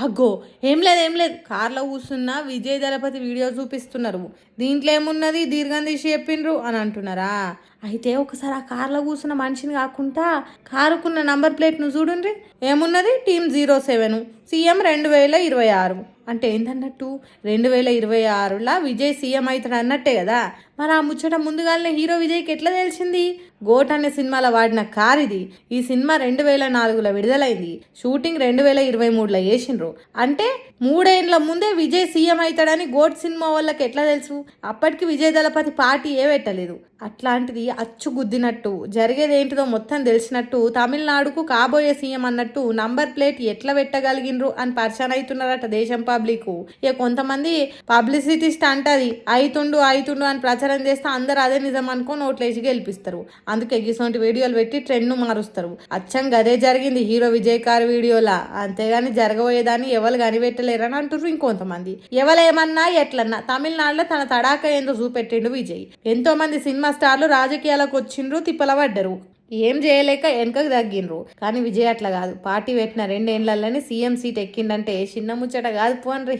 అగ్గో ఏం లేదు కార్లో కూర్చున్న విజయ్ దళపతి వీడియో చూపిస్తున్నారు. దీంట్లో ఏమున్నది దీర్ఘం తీసి చెప్పిండ్రు అని అంటున్నారా? అయితే ఒకసారి ఆ కార్లో కూర్చున్న మనిషిని కాకుండా కారుకున్న నంబర్ ప్లేట్ను చూడండి. ఏమున్నది టీమ్ 07 సీఎం 2026. అంటే ఏంటన్నట్టు 2026లా విజయ్ సీఎం అవుతాడు అన్నట్టే కదా. మరి ఆ ముచ్చట ముందుగానే హీరో విజయ్కి ఎట్లా తెలిసింది? గోట్ అనే సినిమాలో వాడిన కార్ ఇది. ఈ సినిమా 2004లో విడుదలైంది. షూటింగ్ 2023లో చేసిండ్రు. అంటే 3 ఏళ్ల ముందే విజయ్ సీఎం అవుతాడని గోట్ సినిమా వాళ్ళకి ఎట్లా తెలుసు? అప్పటికి విజయ్ దళపతి పార్టీ పెట్టలేదు. అట్లాంటిది అచ్చు గుద్దినట్టు జరిగేది ఏంటిదో మొత్తం తెలిసినట్టు తమిళనాడుకు కాబోయే సీఎం అన్నట్టు నంబర్ ప్లేట్ ఎట్లా పెట్టగలిగినరు అని పరిచయం అవుతున్నారట దేశం పబ్లిక్. ఇక కొంతమంది పబ్లిసిటీ స్టంట్ అది అవుతుండు అని ప్రచారం చేస్తే అందరు అదే నిజం అనుకొని ఓట్లేసి గెలిపిస్తారు. అందుకే గిసొంటి వీడియోలు పెట్టి ట్రెండ్ను మారుస్తారు. అచ్చం గదే జరిగింది హీరో విజయ్ కార్ వీడియోలా. అంతేగాని జరగబోయేదాన్ని ఎవరు కనిపెట్టలేరని అంటున్నారు ఇంకొంతమంది. ఎవరేమన్నా ఎట్లన్నా తమిళనాడులో తన తడాక ఏందో చూపెట్టిండు విజయ్. ఎంతో మంది సినిమా స్టార్లు రాజకీయాలకు వచ్చిండ్రు, తిప్పల పడ్డరు. ఏం చేయలేక వెనకకు తగ్గిండ్రు. కానీ విజయ్ అట్లా కాదు. పార్టీ పెట్టిన 2 ఏళ్లలోనే సీఎం సీట్ ఎక్కిండంటే చిన్న ముచ్చట కాదు పోన్రి.